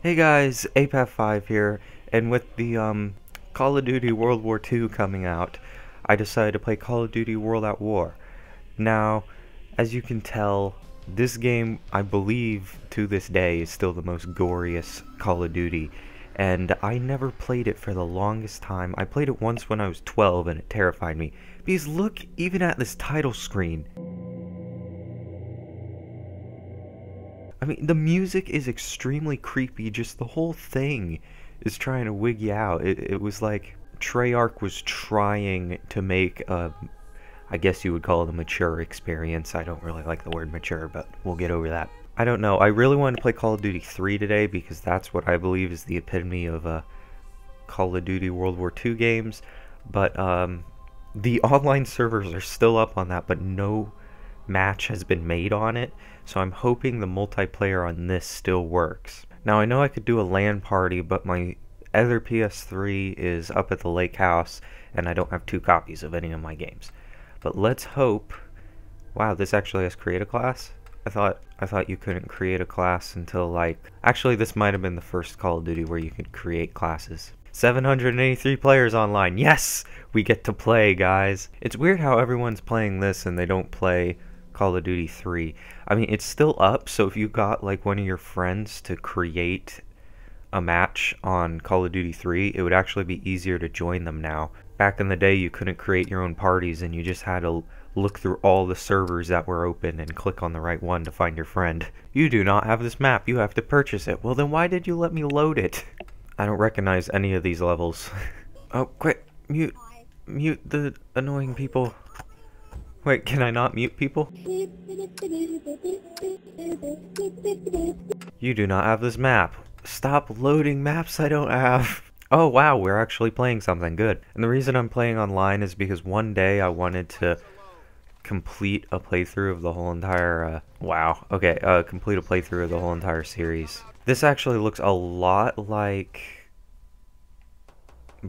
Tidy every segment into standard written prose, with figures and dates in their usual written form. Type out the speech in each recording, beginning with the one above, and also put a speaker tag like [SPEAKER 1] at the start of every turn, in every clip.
[SPEAKER 1] Hey guys, APAF5 here, and with the Call of Duty World War II coming out, I decided to play Call of Duty World at War. Now, as you can tell, this game, I believe, to this day, is still the most goriest Call of Duty, and I never played it for the longest time. I played it once when I was 12, and it terrified me, because look even at this title screen. I mean, the music is extremely creepy, just the whole thing is trying to wig you out. It was like Treyarch was trying to make I guess you would call it a mature experience. I don't really like the word mature, but we'll get over that. I don't know, I really wanted to play Call of Duty 3 today because that's what I believe is the epitome of Call of Duty World War II games, but the online servers are still up on that, but no match has been made on it, so I'm hoping the multiplayer on this still works. Now I know I could do a LAN party, but my other PS3 is up at the lake house and I don't have 2 copies of any of my games. But let's hope. Wow, this actually has create a class? I thought you couldn't create a class until actually this might have been the first Call of Duty where you could create classes. 783 players online. Yes! We get to play, guys. It's weird how everyone's playing this and they don't play Call of Duty 3. I mean, it's still up, so if you got like one of your friends to create a match on Call of Duty 3, it would actually be easier to join them now. Back in the day, you couldn't create your own parties and you just had to look through all the servers that were open and click on the right one to find your friend. You do not have this map, you have to purchase it. Well, then why did you let me load it? I don't recognize any of these levels. Oh, quick, mute the annoying people. Wait, can I not mute people? You do not have this map. Stop loading maps I don't have. Oh wow, we're actually playing something good. And the reason I'm playing online is because one day I wanted to complete a playthrough of the whole entire, complete a playthrough of the whole entire series. This actually looks a lot like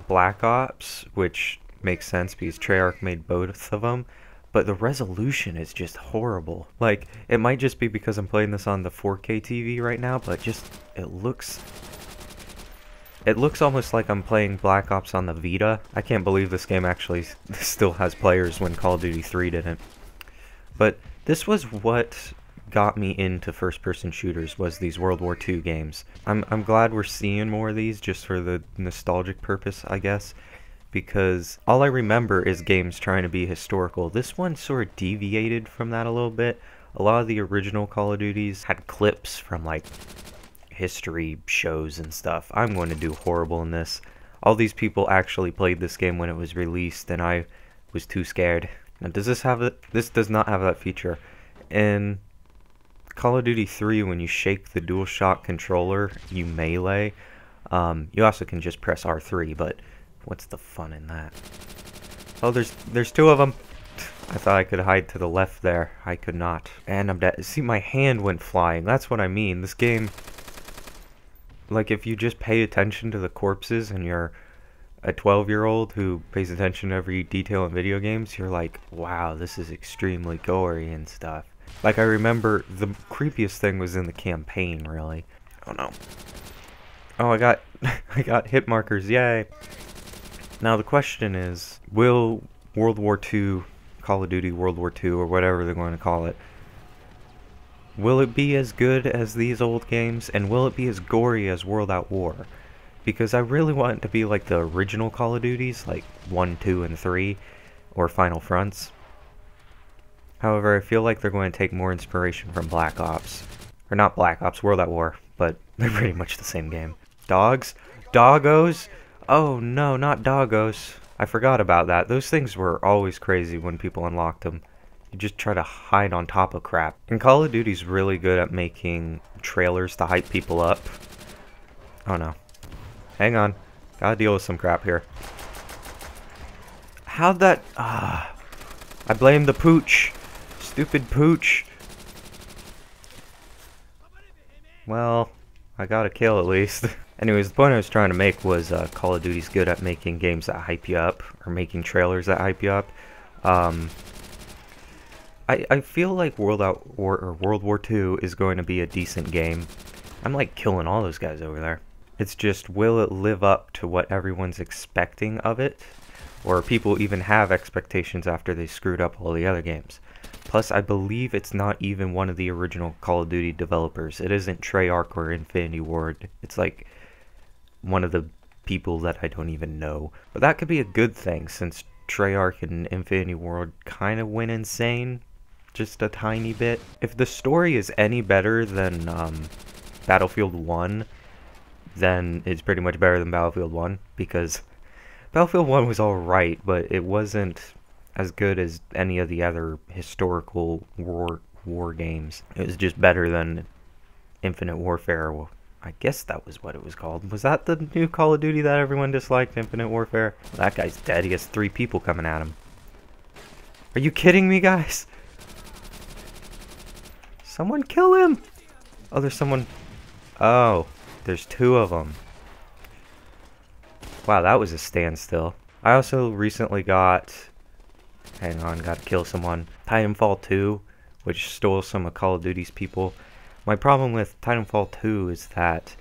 [SPEAKER 1] Black Ops, which makes sense because Treyarch made both of them. But the resolution is just horrible. Like, it might just be because I'm playing this on the 4K TV right now, but just, it looks almost like I'm playing Black Ops on the Vita. I can't believe this game actually still has players when Call of Duty 3 didn't. But this was what got me into first-person shooters, was these World War II games. I'm glad we're seeing more of these just for the nostalgic purpose, I guess. Because all I remember is games trying to be historical. This one sort of deviated from that a little bit. A lot of the original Call of Duties had clips from like history shows and stuff. I'm going to do horrible in this. All these people actually played this game when it was released and I was too scared. Now does this have it? This does not have that feature. In Call of Duty 3, when you shake the DualShock controller, you melee. You also can just press R3, but what's the fun in that? Oh, there's 2 of them. I thought I could hide to the left there. I could not. And I'm dead. See, my hand went flying. That's what I mean. This game, like, if you just pay attention to the corpses and you're a 12-year-old who pays attention to every detail in video games, you're like, wow, this is extremely gory and stuff. Like, I remember the creepiest thing was in the campaign, really. Oh, no. Oh, I got hit markers. Yay. Now the question is, will World War II, Call of Duty World War II, or whatever they're going to call it, will it be as good as these old games, and will it be as gory as World at War? Because I really want it to be like the original Call of Duties, like 1, 2, and 3, or Final Fronts. However, I feel like they're going to take more inspiration from Black Ops. Or not Black Ops, World at War, but they're pretty much the same game. Dogs? Doggos? Oh no, not doggos. I forgot about that. Those things were always crazy when people unlocked them. You just try to hide on top of crap. And Call of Duty's really good at making trailers to hype people up. Oh no. Hang on. Gotta deal with some crap here. How'd that... I blame the pooch. Stupid pooch. Well, I got a kill at least. Anyways, the point I was trying to make was Call of Duty's good at making games that hype you up, or making trailers that hype you up. I feel like World War II is going to be a decent game. I'm like killing all those guys over there. It's just, will it live up to what everyone's expecting of it? Or people even have expectations after they screwed up all the other games? Plus, I believe it's not even one of the original Call of Duty developers. It isn't Treyarch or Infinity Ward. It's like one of the people that I don't even know. But that could be a good thing, since Treyarch and Infinity Ward kind of went insane. Just a tiny bit. If the story is any better than Battlefield 1, then it's pretty much better than Battlefield 1, because Battlefield 1 was alright, but it wasn't as good as any of the other historical war games. It was just better than Infinite Warfare. Well, I guess that was what it was called. Was that the new Call of Duty that everyone disliked, Infinite Warfare? Well, that guy's dead. He has 3 people coming at him. Are you kidding me, guys? Someone kill him! Oh, there's someone... Oh, there's 2 of them. Wow, that was a standstill. I also recently got... Hang on, gotta kill someone. Titanfall 2, which stole some of Call of Duty's people. My problem with Titanfall 2 is that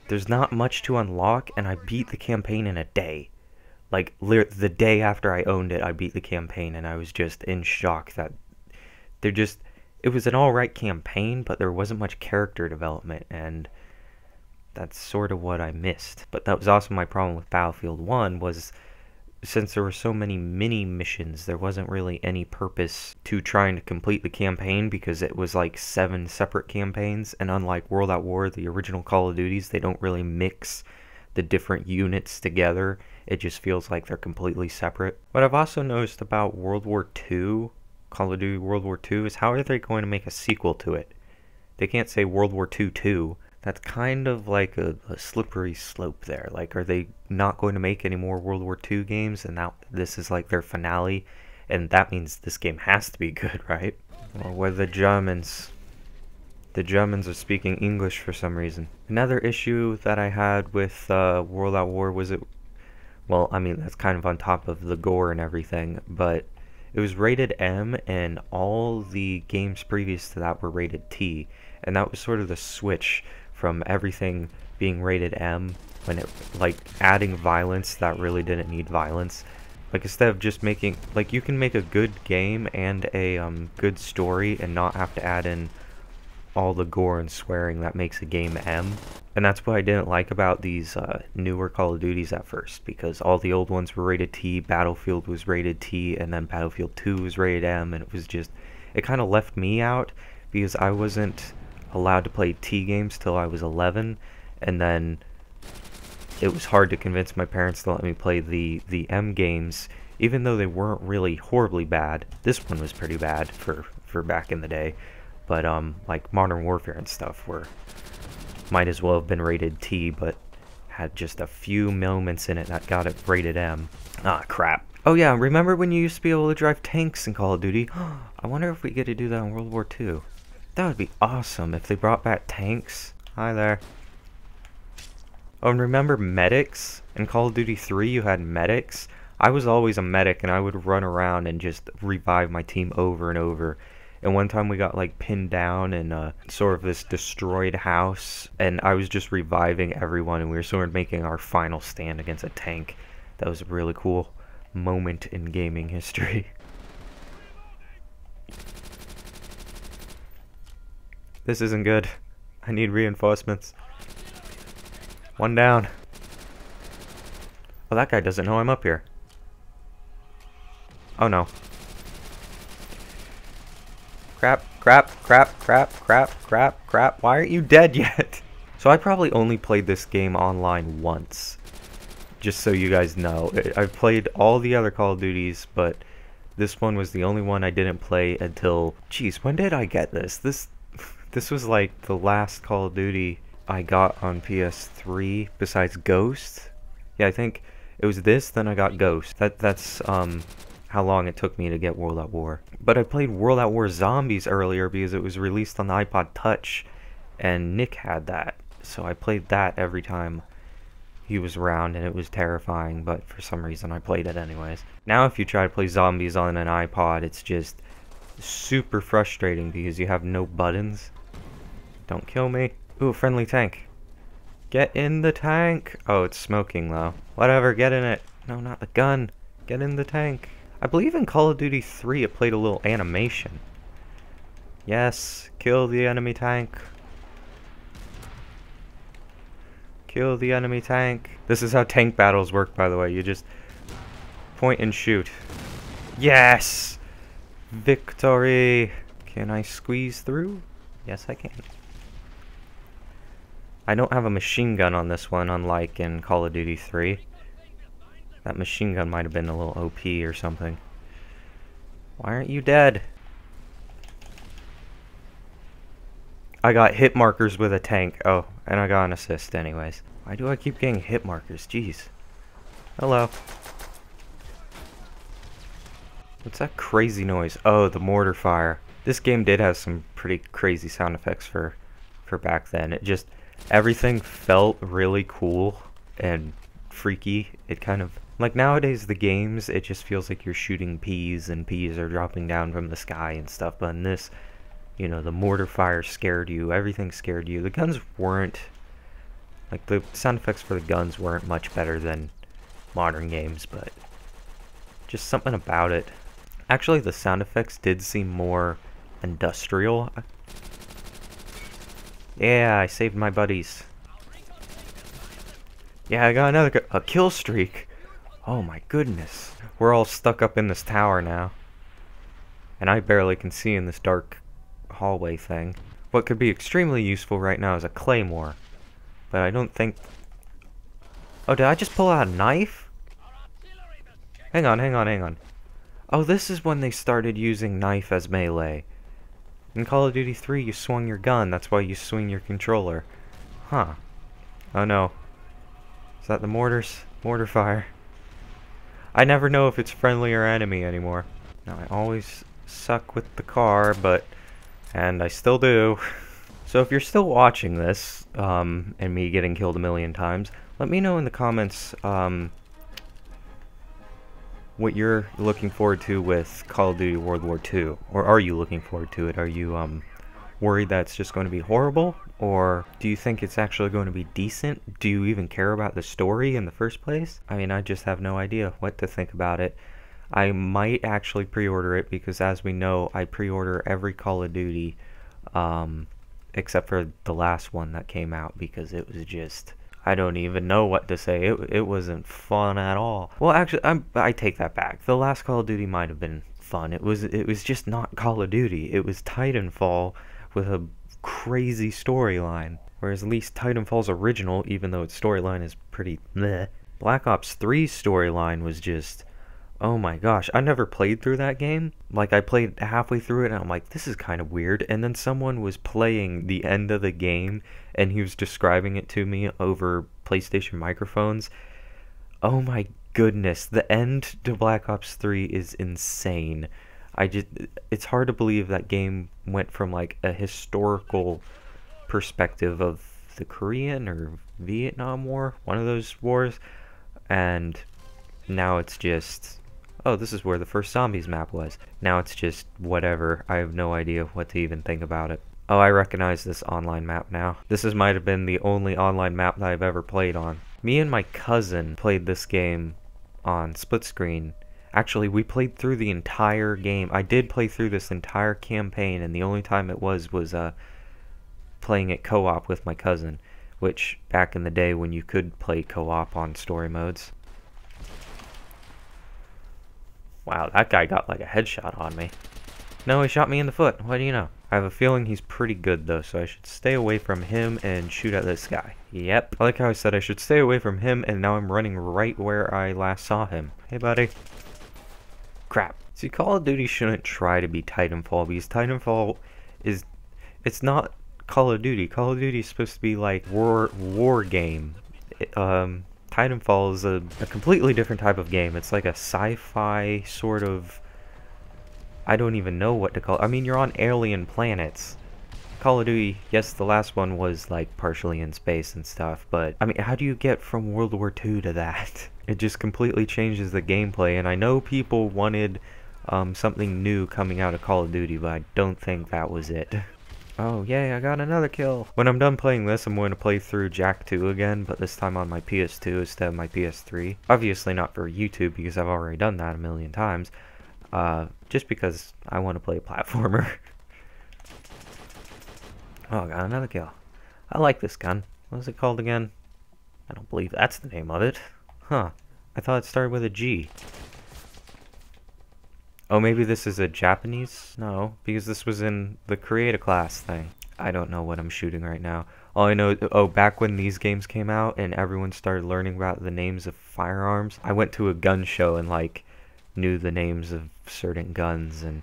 [SPEAKER 1] there's not much to unlock, and I beat the campaign in a day. Like, the day after I owned it, I beat the campaign, and I was just in shock that it was an alright campaign, but there wasn't much character development, and that's sort of what I missed. But that was also my problem with Battlefield 1, was since there were so many mini missions, there wasn't really any purpose to trying to complete the campaign, because it was like 7 separate campaigns, and unlike World at War, the original Call of Duties, they don't really mix the different units together. It just feels like they're completely separate. What I've also noticed about World War II, Call of Duty World War II, is how are they going to make a sequel to it? They can't say World War II 2. That's kind of like a slippery slope there. Like, are they not going to make any more World War II games, and now this is like their finale, and that means this game has to be good, right? Well, where the Germans are speaking English for some reason. Another issue that I had with World at War was well, I mean, that's kind of on top of the gore and everything, but it was rated M, and all the games previous to that were rated T, and that was sort of the switch from everything being rated M, when it, like, adding violence that really didn't need violence. Like, instead of just making, like, you can make a good game and a good story and not have to add in all the gore and swearing that makes a game M. And that's what I didn't like about these newer Call of Duties at first, because all the old ones were rated T, Battlefield was rated T, and then Battlefield 2 was rated M, and it was just, it kind of left me out, because I wasn't allowed to play T games till I was 11, and then it was hard to convince my parents to let me play the M games, even though they weren't really horribly bad. This one was pretty bad for back in the day, but like Modern Warfare and stuff might as well have been rated T, but had just a few moments in it that got it rated M. Ah, crap. Oh yeah, remember when you used to be able to drive tanks in Call of Duty? I wonder if we get to do that in World War II. That would be awesome if they brought back tanks. Hi there. Oh, and remember medics? In Call of Duty 3 you had medics. I was always a medic, and I would run around and just revive my team over and over. And one time we got like pinned down in sort of this destroyed house, and I was just reviving everyone, and we were sort of making our final stand against a tank. That was a really cool moment in gaming history. This isn't good. I need reinforcements. One down. Oh, that guy doesn't know I'm up here. Oh no. Crap, crap, crap, crap, crap, crap, crap. Why aren't you dead yet? So I probably only played this game online once. Just so you guys know. I've played all the other Call of Duties, but this one was the only one I didn't play until... Jeez, when did I get this? This was like the last Call of Duty I got on PS3 besides Ghost. Yeah, I think it was this, then I got Ghost. That's how long it took me to get World at War. But I played World at War Zombies earlier because it was released on the iPod Touch, and Nick had that. So I played that every time he was around, and it was terrifying, but for some reason I played it anyways. Now if you try to play Zombies on an iPod, it's just super frustrating because you have no buttons. Don't kill me. Ooh, friendly tank. Get in the tank! Oh, it's smoking though. Whatever, get in it. No, not the gun. Get in the tank. I believe in Call of Duty 3 it played a little animation. Yes, kill the enemy tank. Kill the enemy tank. This is how tank battles work, by the way. You just point and shoot. Yes! Victory! Can I squeeze through? Yes, I can. I don't have a machine gun on this one, unlike in Call of Duty 3. That machine gun might have been a little OP or something. Why aren't you dead? I got hit markers with a tank. Oh, and I got an assist anyways. Why do I keep getting hit markers? Jeez. Hello. What's that crazy noise? Oh, the mortar fire. This game did have some pretty crazy sound effects for back then. It just, everything felt really cool and freaky. It kind of, like nowadays the games, it just feels like you're shooting peas and peas are dropping down from the sky and stuff. But in this, you know, the mortar fire scared you. Everything scared you. The guns weren't, like the sound effects for the guns weren't much better than modern games, but just something about it. Actually, the sound effects did seem more industrial. Yeah, I saved my buddies. Yeah, I got another a kill streak. Oh my goodness. We're all stuck up in this tower now. And I barely can see in this dark hallway thing. What could be extremely useful right now is a claymore. But I don't think... Oh, did I just pull out a knife? Hang on. Oh, this is when they started using knife as melee. In Call of Duty 3, you swung your gun. That's why you swing your controller. Huh. Oh no. Is that the mortars? Mortar fire. I never know if it's friendly or enemy anymore. Now, I always suck with the car, but... And I still do. So if you're still watching this, and me getting killed a million times, let me know in the comments, what you're looking forward to with Call of Duty World War II. Or are you looking forward to it? Are you, worried that it's just going to be horrible? Or do you think it's actually going to be decent? Do you even care about the story in the first place? I mean, I just have no idea what to think about it. I might actually pre-order it because, as we know, I pre-order every Call of Duty, except for the last one that came out, because it was just... I don't even know what to say. It wasn't fun at all. Well, actually, I take that back. The last Call of Duty might have been fun. It was just not Call of Duty. It was Titanfall with a crazy storyline. Whereas at least Titanfall's original, even though its storyline is pretty meh. Black Ops 3's storyline was just... Oh my gosh, I never played through that game. Like, I played halfway through it and I'm like, this is kind of weird. And then someone was playing the end of the game and he was describing it to me over PlayStation microphones. Oh my goodness, the end to Black Ops 3 is insane. It's hard to believe that game went from like a historical perspective of the Korean or Vietnam War, one of those wars, and now it's just... Oh, this is where the first zombies map was. Now it's just whatever. I have no idea what to even think about it. Oh, I recognize this online map now. This might have been the only online map that I've ever played on. Me and my cousin played this game on split screen. Actually, we played through the entire game. I did play through this entire campaign, and the only time it was playing it co-op with my cousin, which back in the day when you could play co-op on story modes. Wow, that guy got like a headshot on me. No, he shot me in the foot. What do you know? I have a feeling he's pretty good though, so I should stay away from him and shoot at this guy. Yep. I like how I said I should stay away from him, and now I'm running right where I last saw him. Hey, buddy. Crap. See, Call of Duty shouldn't try to be Titanfall, because Titanfall is... It's not Call of Duty. Call of Duty is supposed to be like war game. Titanfall is a completely different type of game. It's like a sci-fi sort of... I don't even know what to call it. I mean, you're on alien planets. Call of Duty, yes, the last one was like partially in space and stuff, but I mean, how do you get from World War II to that? It just completely changes the gameplay, and I know people wanted something new coming out of Call of Duty, but I don't think that was it. Oh, yay, I got another kill. When I'm done playing this, I'm going to play through Jak 2 again, but this time on my PS2 instead of my PS3. Obviously not for YouTube, because I've already done that a million times. Just because I want to play a platformer. Oh, I got another kill. I like this gun. What was it called again? I don't believe that's the name of it. Huh. I thought it started with a G. Oh, maybe this is a Japanese? No, because this was in the Create a Class thing. I don't know what I'm shooting right now. All I know, oh, back when these games came out and everyone started learning about the names of firearms, I went to a gun show and, like, knew the names of certain guns, and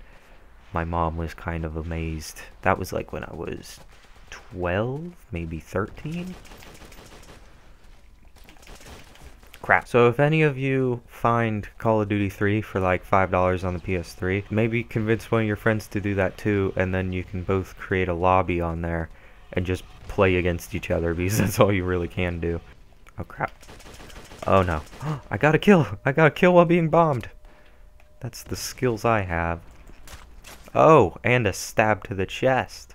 [SPEAKER 1] my mom was kind of amazed. That was, like, when I was 12, maybe 13? Crap. So if any of you find Call of Duty 3 for like $5 on the PS3, maybe convince one of your friends to do that too, and then you can both create a lobby on there and just play against each other, because that's all you really can do. Oh crap. Oh no. I got a kill! I got a kill while being bombed! That's the skills I have. Oh, and a stab to the chest.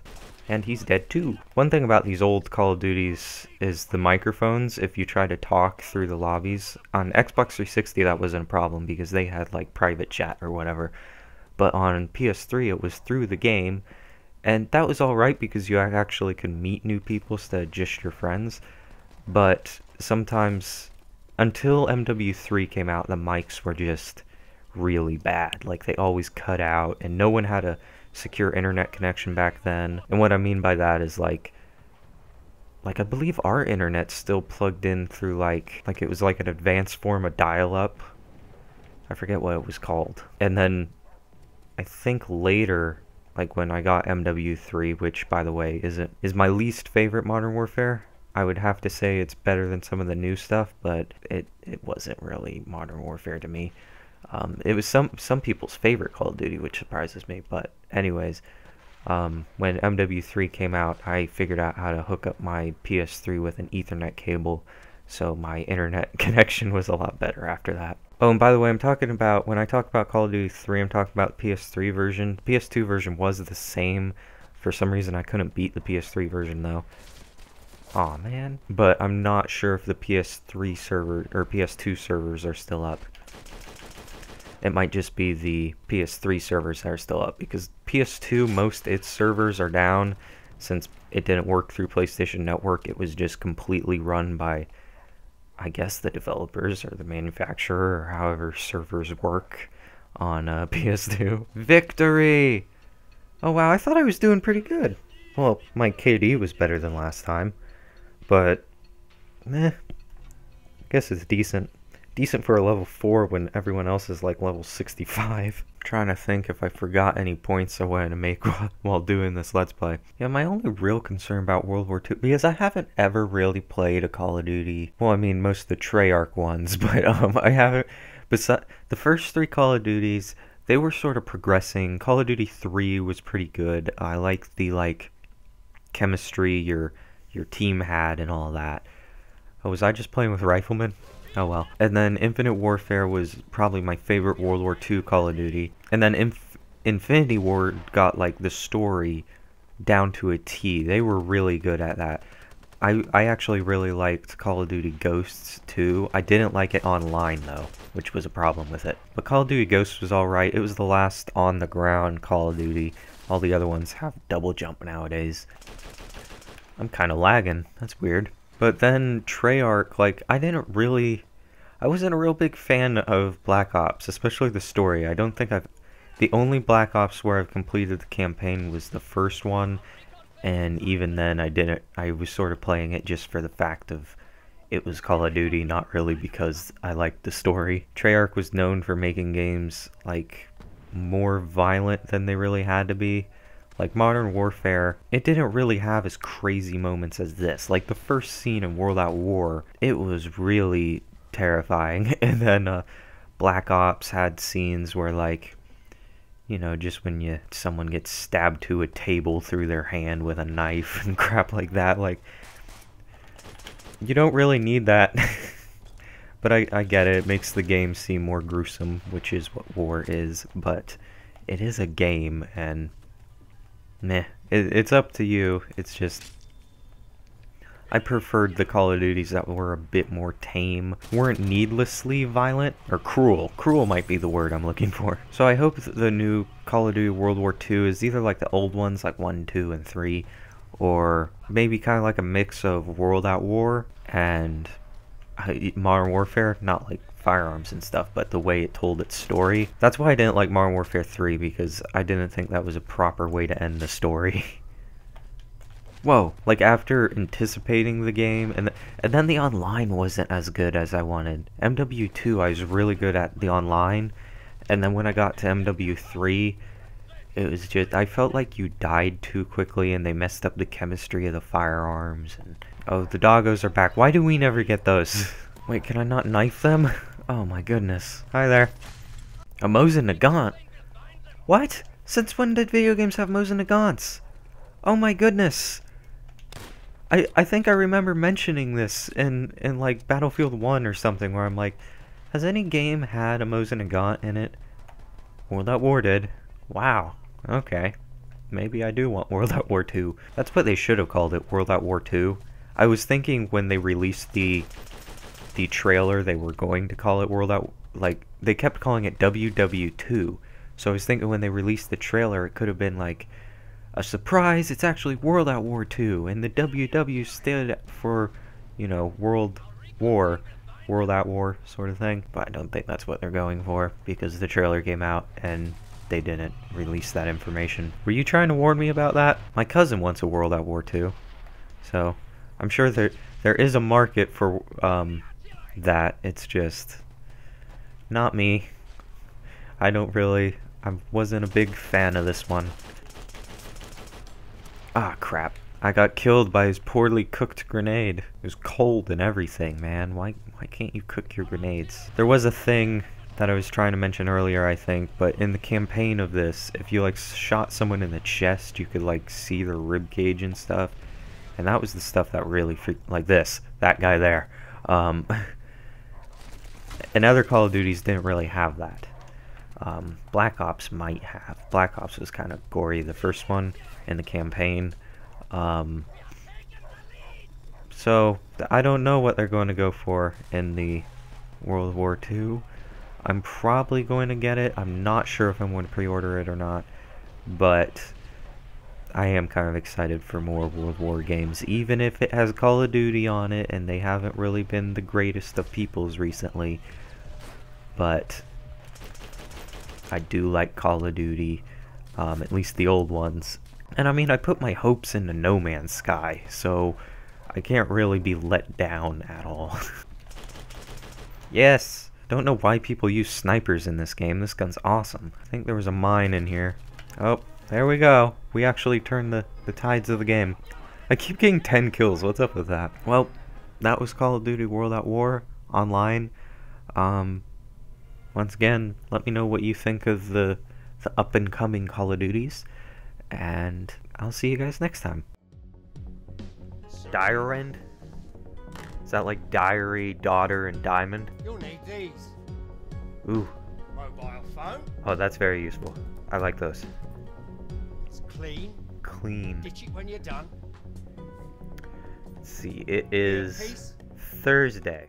[SPEAKER 1] And he's dead too. One thing about these old Call of Duties is the microphones. If you try to talk through the lobbies, on Xbox 360 that wasn't a problem because they had like private chat or whatever. But on PS3 it was through the game, and that was alright because you actually could meet new people instead of just your friends. But sometimes, until MW3 came out, the mics were just really bad. Like, they always cut out, and no one had a secure internet connection back then. And what I mean by that is like I believe our internet still plugged in through like it was like an advanced form of dial-up. I forget what it was called. And then I think later, like when I got MW3, which by the way is my least favorite Modern Warfare. I would have to say it's better than some of the new stuff, but it wasn't really Modern Warfare to me. It was some people's favorite Call of Duty, which surprises me. But anyways, when MW3 came out, I figured out how to hook up my PS3 with an Ethernet cable, so my internet connection was a lot better after that. Oh, and by the way, when I talk about Call of Duty 3, I'm talking about the PS3 version. The PS2 version was the same. For some reason, I couldn't beat the PS3 version, though. Aw, man. But I'm not sure if the PS3 server, or PS2 servers are still up. It might just be the PS3 servers that are still up, because PS2, most its servers are down. Since it didn't work through PlayStation Network, it was just completely run by, I guess, the developers or the manufacturer, or however servers work on PS2. Victory! Oh wow, I thought I was doing pretty good. Well, my KD was better than last time, but I guess it's decent. Decent for a level 4 when everyone else is like level 65. I'm trying to think if I forgot any points I wanted to make while doing this Let's Play. Yeah, my only real concern about World War II, because I haven't ever really played a Call of Duty. Well, I mean, most of the Treyarch ones, but I haven't. Besides the first 3 Call of Duties, they were sort of progressing. Call of Duty 3 was pretty good. I liked the chemistry your team had and all that. Oh, was I just playing with riflemen? Oh well. And then Infinite Warfare was probably my favorite World War II Call of Duty. And then Infinity War got like the story down to a T. They were really good at that. I actually really liked Call of Duty Ghosts too. I didn't like it online though, which was a problem with it. But Call of Duty Ghosts was alright. It was the last on the ground Call of Duty. All the other ones have double jump nowadays. I'm kind of lagging. That's weird. But then Treyarch, I wasn't a real big fan of Black Ops, especially the story. I don't think the only Black Ops where I've completed the campaign was the first one, and even then I was sort of playing it just for the fact of it was Call of Duty, not really because I liked the story. Treyarch was known for making games, more violent than they really had to be. Like Modern Warfare, it didn't really have as crazy moments as this. Like the first scene in World at War, it was really terrifying. And then Black Ops had scenes where just when someone gets stabbed to a table through their hand with a knife and crap like that, you don't really need that. But I get it. It makes the game seem more gruesome, which is what war is. But it is a game, and meh, It's up to you. It's just, I preferred the Call of Duties that were a bit more tame, weren't needlessly violent, or cruel. Cruel might be the word I'm looking for. So I hope that the new Call of Duty World War II is either like the old ones, like 1, 2, and 3, or maybe kind of like a mix of World at War and Modern Warfare, not like firearms and stuff, but the way it told its story. That's why I didn't like Modern Warfare 3, because I didn't think that was a proper way to end the story. Whoa, like after anticipating the game, and then the online wasn't as good as I wanted. MW2, I was really good at the online, and then when I got to MW3, it was just, I felt like you died too quickly, and they messed up the chemistry of the firearms. And oh, the doggos are back. Why do we never get those? Wait, can I not knife them? Oh my goodness. Hi there. A Mosin Nagant? What? Since when did video games have Mosin Nagants? Oh my goodness. I think I remember mentioning this in like Battlefield 1 or something, where I'm like, has any game had a Mosin Nagant in it? World at War did. Wow. Okay. Maybe I do want World at War 2. That's what they should have called it, World at War 2. I was thinking when they released the trailer, they were going to call it World at... Like, they kept calling it WWII. So I was thinking when they released the trailer, it could have been like, a surprise, it's actually World at War II, and the WW stood for, you know, World at War sort of thing. But I don't think that's what they're going for, because the trailer came out and they didn't release that information. Were you trying to warn me about that? My cousin wants a World at War II, so I'm sure there is a market for that. It's just not me. I wasn't a big fan of this one. Ah, crap. I got killed by his poorly cooked grenade. It was cold and everything, man. Why can't you cook your grenades? There was a thing that I was trying to mention earlier, I think, but in the campaign of this, if you like shot someone in the chest, you could like see their rib cage and stuff. And that was the stuff that really like that guy there. And other Call of Duties didn't really have that. Black Ops might have. Black Ops was kind of gory, the first one in the campaign. So I don't know what they're going to go for in the World War II. I'm probably going to get it. I'm not sure if I'm going to pre-order it or not, but I am kind of excited for more World War games, even if it has Call of Duty on it, and they haven't really been the greatest of peoples recently. But I do like Call of Duty, at least the old ones. And I mean, I put my hopes into No Man's Sky, so I can't really be let down at all. Yes! Don't know why people use snipers in this game. This gun's awesome. I think there was a mine in here. Oh, there we go. We actually turned the tides of the game. I keep getting 10 kills. What's up with that? Well, that was Call of Duty World at War online. Once again, let me know what you think of the up-and-coming Call of Duties. And I'll see you guys next time. Diarend? Is that like diary, daughter, and diamond?
[SPEAKER 2] You'll need these.
[SPEAKER 1] Ooh.
[SPEAKER 2] Mobile phone.
[SPEAKER 1] Oh, that's very useful. I like those.
[SPEAKER 2] It's clean.
[SPEAKER 1] Clean.
[SPEAKER 2] Ditch it when you're done.
[SPEAKER 1] Let's see, it is Thursday.